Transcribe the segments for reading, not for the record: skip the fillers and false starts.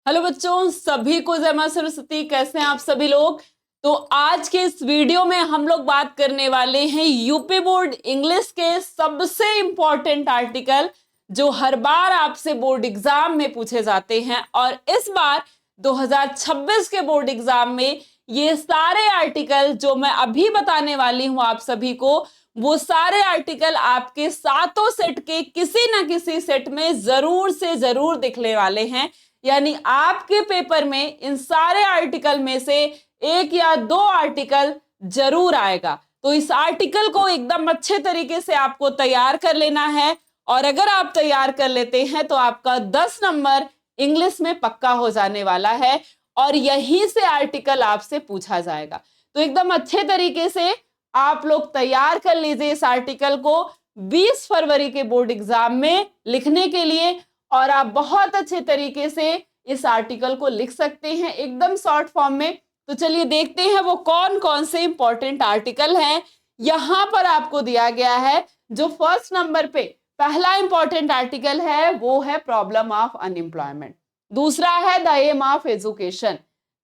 Hello बच्चों, सभी को जय मां सरस्वती। कैसे हैं आप सभी लोग। तो आज के इस वीडियो में हम लोग बात करने वाले हैं यूपी बोर्ड इंग्लिश के सबसे इंपॉर्टेंट आर्टिकल जो हर बार आपसे बोर्ड एग्जाम में पूछे जाते हैं। और इस बार 2026 के बोर्ड एग्जाम में ये सारे आर्टिकल जो मैं अभी बताने वाली हूं आप सभी को, वो सारे आर्टिकल आपके सातों सेट के किसी ना किसी सेट में जरूर से जरूर दिखने वाले हैं। यानी आपके पेपर में इन सारे आर्टिकल में से एक या दो आर्टिकल जरूर आएगा। तो इस आर्टिकल को एकदम अच्छे तरीके से आपको तैयार कर लेना है। और अगर आप तैयार कर लेते हैं तो आपका 10 नंबर इंग्लिश में पक्का हो जाने वाला है और यहीं से आर्टिकल आपसे पूछा जाएगा। तो एकदम अच्छे तरीके से आप लोग तैयार कर लीजिए इस आर्टिकल को 20 फरवरी के बोर्ड एग्जाम में लिखने के लिए। और आप बहुत अच्छे तरीके से इस आर्टिकल को लिख सकते हैं एकदम शॉर्ट फॉर्म में। तो चलिए देखते हैं वो कौन कौन से इंपॉर्टेंट आर्टिकल हैं। यहां पर आपको दिया गया है जो फर्स्ट नंबर पे पहला इंपॉर्टेंट आर्टिकल है वो है प्रॉब्लम ऑफ अनएम्प्लॉयमेंट, दूसरा है द एम ऑफ एजुकेशन,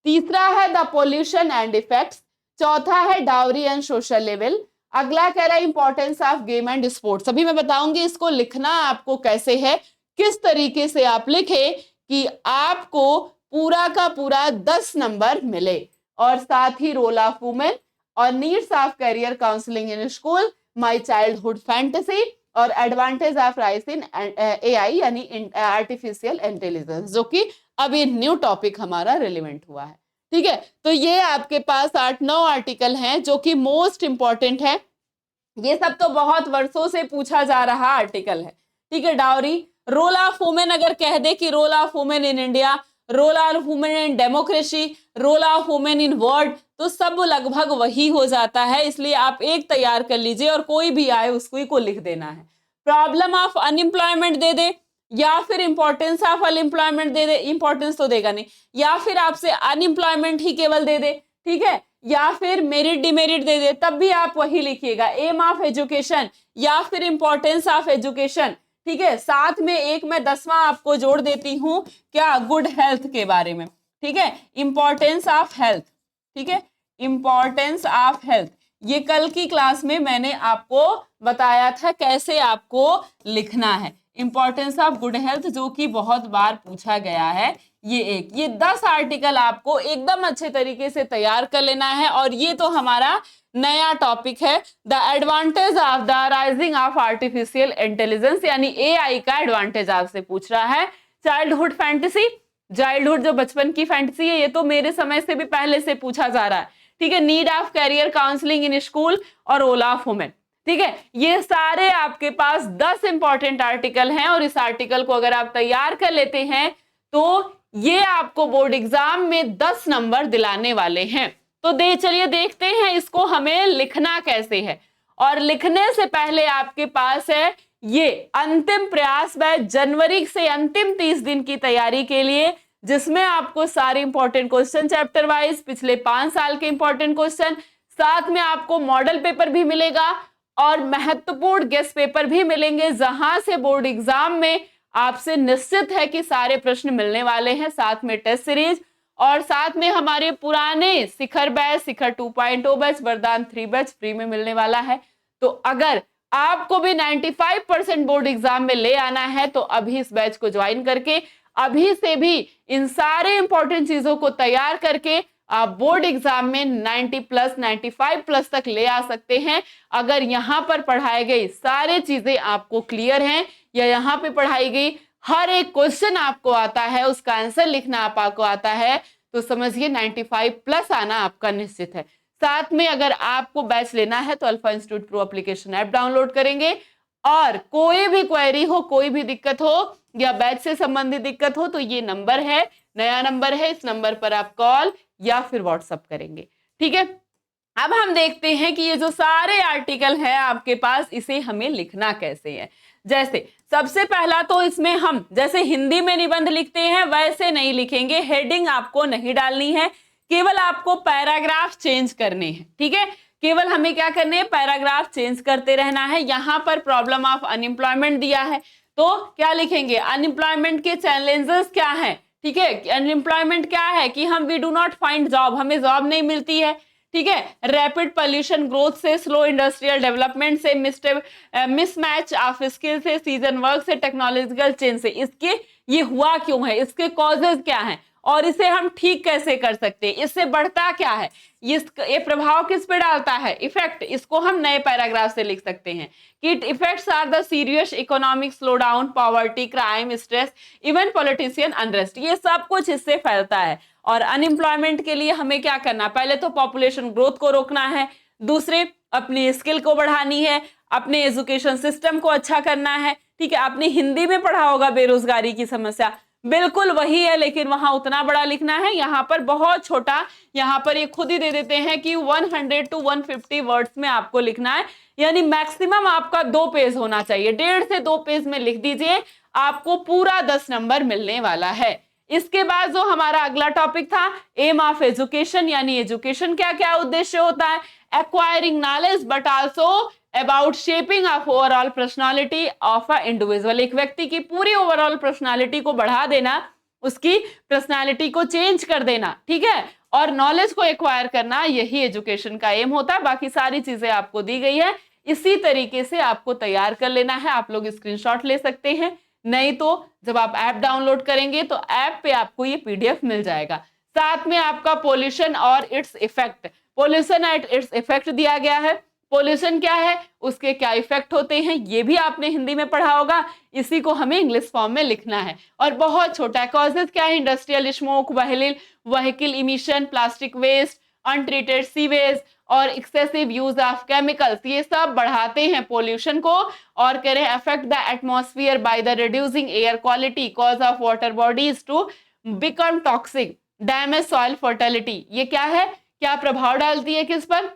तीसरा है द पोल्यूशन एंड इफेक्ट्स, चौथा है डाउरी एंड सोशल लेवल, अगला कह रहा है importance of game and sports. अभी मैं बताऊंगी इसको लिखना आपको कैसे है, किस तरीके से आप लिखे कि आपको पूरा का पूरा 10 नंबर मिले। और साथ ही रोल ऑफ वुमेन और needs of career counselling in school, my childhood fantasy और advantage of rise in AI यानी आर्टिफिशियल इंटेलिजेंस, जो कि अब ये न्यू टॉपिक हमारा रिलेवेंट हुआ है। ठीक है, तो ये आपके पास 8-9 आर्टिकल हैं जो कि मोस्ट इंपॉर्टेंट है। ये सब तो बहुत वर्षों से पूछा जा रहा आर्टिकल है। ठीक है, डाउरी, रोल ऑफ वुमेन अगर कह दे कि role of women in India, role of women in democracy, role of women in world, तो सब लगभग वही हो जाता है। इसलिए आप एक तैयार कर लीजिए और कोई भी आए उसको ही को लिख देना है। प्रॉब्लम ऑफ अनएम्प्लॉयमेंट दे दे या फिर importance of unemployment they they, importance तो देगा नहीं, या फिर आपसे अनएम्प्लॉयमेंट ही केवल दे दे, ठीक है, या फिर मेरिट डिमेरिट दे दे, तब भी आप वही लिखिएगा, एम ऑफ एजुकेशन या फिर इंपॉर्टेंस ऑफ एजुकेशन। ठीक है, साथ में एक मैं 10वां आपको जोड़ देती हूं, क्या, गुड हेल्थ के बारे में। ठीक है, इंपॉर्टेंस ऑफ हेल्थ, ठीक है, इंपॉर्टेंस ऑफ हेल्थ, ये कल की क्लास में मैंने आपको बताया था कैसे आपको लिखना है, इंपॉर्टेंस ऑफ गुड हेल्थ, जो कि बहुत बार पूछा गया है। ये 10 आर्टिकल आपको एकदम अच्छे तरीके से तैयार कर लेना है। और ये तो हमारा नया टॉपिक है, the advantage of the rising of artificial intelligence, यानी एआई का एडवांटेज आपसे पूछ रहा है। चाइल्डहुड फैंटेसी, चाइल्डहुड जो बचपन की फैंटेसी है, ये तो मेरे समय से भी पहले से पूछा जा रहा है। ठीक है, need of career counselling in school और रोल ऑफ वुमेन। ठीक है, ये सारे आपके पास 10 इंपॉर्टेंट आर्टिकल हैं और इस आर्टिकल को अगर आप तैयार कर लेते हैं तो ये आपको बोर्ड एग्जाम में 10 नंबर दिलाने वाले हैं। तो चलिए देखते हैं इसको हमें लिखना कैसे है। और लिखने से पहले आपके पास है ये अंतिम प्रयास बैच, जनवरी से अंतिम 30 दिन की तैयारी के लिए, जिसमें आपको सारे इंपॉर्टेंट क्वेश्चन चैप्टर वाइज पिछले 5 साल के इंपॉर्टेंट क्वेश्चन, साथ में आपको मॉडल पेपर भी मिलेगा और महत्वपूर्ण गेस्ट पेपर भी मिलेंगे, जहां से बोर्ड एग्जाम में आपसे निश्चित है कि सारे प्रश्न मिलने वाले हैं। साथ में टेस्ट सीरीज और साथ में हमारे पुराने शिखर बैच, शिखर 2.0 बैच, वरदान 3 बैच फ्री में मिलने वाला है। तो अगर आपको भी 95% बोर्ड एग्जाम में ले आना है तो अभी इस बैच को ज्वाइन करके अभी से भी इन सारे इंपॉर्टेंट चीजों को तैयार करके आप बोर्ड एग्जाम में 90+, 95+ तक ले आ सकते हैं। अगर यहाँ पर पढ़ाई गई सारी चीजें आपको क्लियर हैं या यहाँ पे पढ़ाई गई हर एक क्वेश्चन आपको आता है, उसका आंसर लिखना आपको आता है, तो समझिए 95+ आना आपका निश्चित है। साथ में अगर आपको बैच लेना है तो alpha institute pro application app download करेंगे और कोई भी क्वेरी हो, कोई भी दिक्कत हो या बैच से संबंधित दिक्कत हो तो ये नंबर है, नया नंबर है, इस नंबर पर आप कॉल या फिर व्हाट्सएप करेंगे। ठीक है, अब हम देखते हैं कि ये जो सारे आर्टिकल हैं आपके पास, इसे हमें लिखना कैसे है। जैसे सबसे पहला तो इसमें हम जैसे हिंदी में निबंध लिखते हैं वैसे नहीं लिखेंगे, हेडिंग आपको नहीं डालनी है, केवल आपको पैराग्राफ चेंज करने हैं। ठीक है, केवल हमें क्या करने हैं, पैराग्राफ चेंज करते रहना है। यहां पर प्रॉब्लम ऑफ अनएम्प्लॉयमेंट दिया है तो क्या लिखेंगे, अनएम्प्लॉयमेंट के चैलेंजेस क्या हैं, ठीक है। अनएम्प्लॉयमेंट क्या है कि हम we do not find job, हमें जॉब नहीं मिलती है, ठीक है। रैपिड पॉल्यूशन ग्रोथ से, स्लो इंडस्ट्रियल डेवलपमेंट से, मिसमैच ऑफ स्किल से, सीजन वर्क से, टेक्नोलॉजिकल चेंज से। इसके ये हुआ क्यों है, इसके कॉजेज क्या हैं और इसे हम ठीक कैसे कर सकते हैं, इससे बढ़ता क्या है, ये प्रभाव किस पे डालता है, इफेक्ट। इसको हम नए पैराग्राफ से लिख सकते हैं कि it effects are the serious economic slowdown, poverty, crime, stress, even politician unrest. ये सब कुछ इससे फैलता है। और अनएम्प्लॉयमेंट के लिए हमें क्या करना, पहले तो पॉपुलेशन ग्रोथ को रोकना है, दूसरे अपनी स्किल को बढ़ानी है, अपने एजुकेशन सिस्टम को अच्छा करना है, ठीक है। आपने हिंदी में पढ़ा होगा बेरोजगारी की समस्या, बिल्कुल वही है, लेकिन वहां उतना बड़ा लिखना है, यहाँ पर बहुत छोटा। यहाँ पर ये खुद ही दे देते हैं कि 100 to 150 वर्ड्स में आपको लिखना है, यानी मैक्सिमम आपका 2 पेज होना चाहिए। 1.5 से 2 पेज में लिख दीजिए, आपको पूरा 10 नंबर मिलने वाला है। इसके बाद जो हमारा अगला टॉपिक था, एम ऑफ एजुकेशन, यानी एजुकेशन क्या क्या उद्देश्य होता है, acquiring knowledge but also about shaping of overall personality of a individual. एक व्यक्ति की पूरी ओवरऑल पर्सनालिटी को बढ़ा देना, उसकी पर्सनालिटी को चेंज कर देना, ठीक है, और नॉलेज को एक्वायर करना, यही एजुकेशन का एम होता है। बाकी सारी चीजें आपको दी गई है, इसी तरीके से आपको तैयार कर लेना है। आप लोग स्क्रीनशॉट ले सकते हैं, नहीं तो जब आप ऐप डाउनलोड करेंगे तो ऐप पे आपको ये पीडीएफ मिल जाएगा। साथ में आपका पोल्यूशन और its effect, pollution and its effect दिया गया है। पोल्यूशन क्या है, उसके क्या इफेक्ट होते हैं, ये भी आपने हिंदी में पढ़ा होगा, इसी को हमें इंग्लिश फॉर्म में लिखना है। और बहुत छोटा है, कॉजेज क्या है, industrial smoke, vehicle emission, plastic waste, untreated sewage और एक्सेसिव यूज ऑफ केमिकल्स, ये सब बढ़ाते हैं पोल्यूशन को। और कह रहे हैं affect the atmosphere by the reducing air quality, cause of water bodies to become toxic, damage soil fertility. ये क्या है, क्या प्रभाव डालती है किस पर,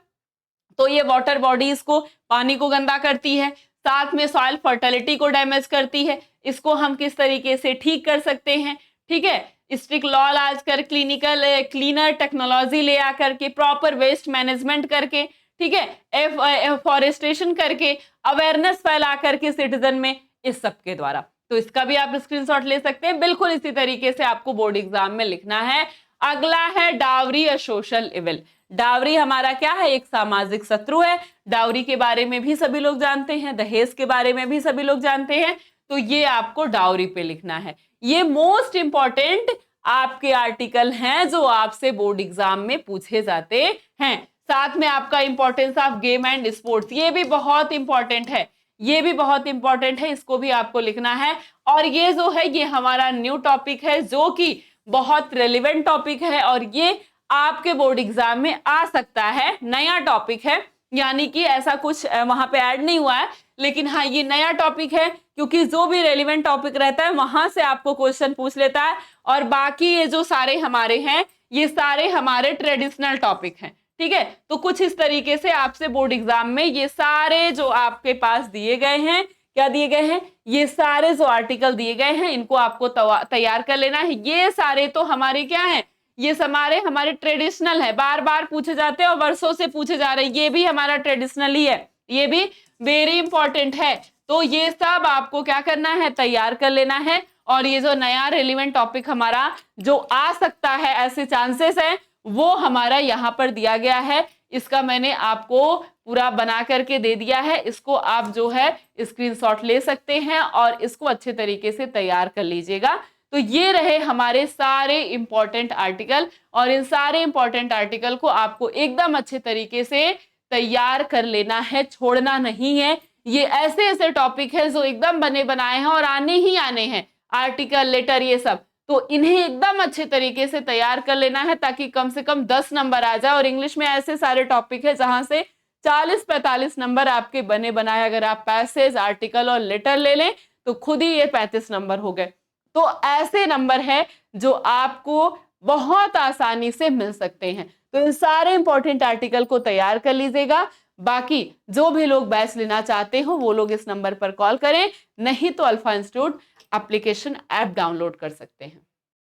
तो ये वाटर बॉडीज को, पानी को गंदा करती है, साथ में सॉइल फर्टिलिटी को डैमेज करती है। इसको हम किस तरीके से ठीक कर सकते हैं, ठीक है। स्ट्रिक्ट लॉ आजकल, क्लीनर टेक्नोलॉजी ले आकर के, प्रॉपर वेस्ट मैनेजमेंट करके, ठीक है, फॉरेस्टेशन करके, अवेयरनेस फैला करके सिटीजन में, इस सब के द्वारा। तो इसका भी आप स्क्रीनशॉट ले सकते हैं। बिल्कुल इसी तरीके से आपको बोर्ड एग्जाम में लिखना है। अगला है डावरी या सोशल इविल। डावरी हमारा क्या है, एक सामाजिक शत्रु है। डावरी के बारे में भी सभी लोग जानते हैं, दहेज के बारे में भी सभी लोग जानते हैं, तो ये आपको डावरी पे लिखना है। ये मोस्ट इंपॉर्टेंट आपके आर्टिकल हैं जो आपसे बोर्ड एग्जाम में पूछे जाते हैं। साथ में आपका importance of game and sports, ये भी बहुत इंपॉर्टेंट है, ये भी बहुत इंपॉर्टेंट है, इसको भी आपको लिखना है। और ये जो है, ये हमारा न्यू टॉपिक है जो कि बहुत रेलिवेंट टॉपिक है और ये आपके बोर्ड एग्जाम में आ सकता है। नया टॉपिक है, यानी कि ऐसा कुछ वहां पे ऐड नहीं हुआ है, लेकिन हाँ ये नया टॉपिक है, क्योंकि जो भी रेलिवेंट टॉपिक रहता है वहां से आपको क्वेश्चन पूछ लेता है। और बाकी ये जो सारे हमारे हैं, ये सारे हमारे ट्रेडिशनल टॉपिक हैं, ठीक है। तो कुछ इस तरीके से आपसे बोर्ड एग्जाम में ये सारे जो आपके पास दिए गए हैं, क्या दिए गए हैं, ये सारे जो आर्टिकल दिए गए हैं, इनको आपको तैयार कर लेना है। ये सारे तो हमारे क्या है, ये हमारे ट्रेडिशनल है, बार बार पूछे जाते हैं और वर्षों से पूछे जा रहे हैं। ये भी हमारा ट्रेडिशनल ही है, ये भी वेरी इंपॉर्टेंट है। तो ये सब आपको क्या करना है, तैयार कर लेना है। और ये जो नया रेलिवेंट टॉपिक हमारा जो आ सकता है, ऐसे चांसेस है, वो हमारा यहाँ पर दिया गया है। इसका मैंने आपको पूरा बना करके दे दिया है। इसको आप जो है स्क्रीनशॉट ले सकते हैं और इसको अच्छे तरीके से तैयार कर लीजिएगा। तो ये रहे हमारे सारे इंपॉर्टेंट आर्टिकल, और इन सारे इंपॉर्टेंट आर्टिकल को आपको एकदम अच्छे तरीके से तैयार कर लेना है, छोड़ना नहीं है। ये ऐसे ऐसे टॉपिक है जो एकदम बने बनाए हैं और आने ही आने हैं, आर्टिकल, लेटर, ये सब, तो इन्हें एकदम अच्छे तरीके से तैयार कर लेना है ताकि कम से कम 10 नंबर आ जाए। और इंग्लिश में ऐसे सारे टॉपिक है जहां से 40-45 नंबर आपके बने बनाए। अगर आप पैसेज, आर्टिकल और लेटर ले लें तो खुद ही ये 35 नंबर हो गए। तो ऐसे नंबर है जो आपको बहुत आसानी से मिल सकते हैं। तो इन सारे इंपॉर्टेंट आर्टिकल को तैयार कर लीजिएगा। बाकी जो भी लोग बैच लेना चाहते हो वो लोग इस नंबर पर कॉल करें, नहीं तो alpha institute application app download कर सकते हैं।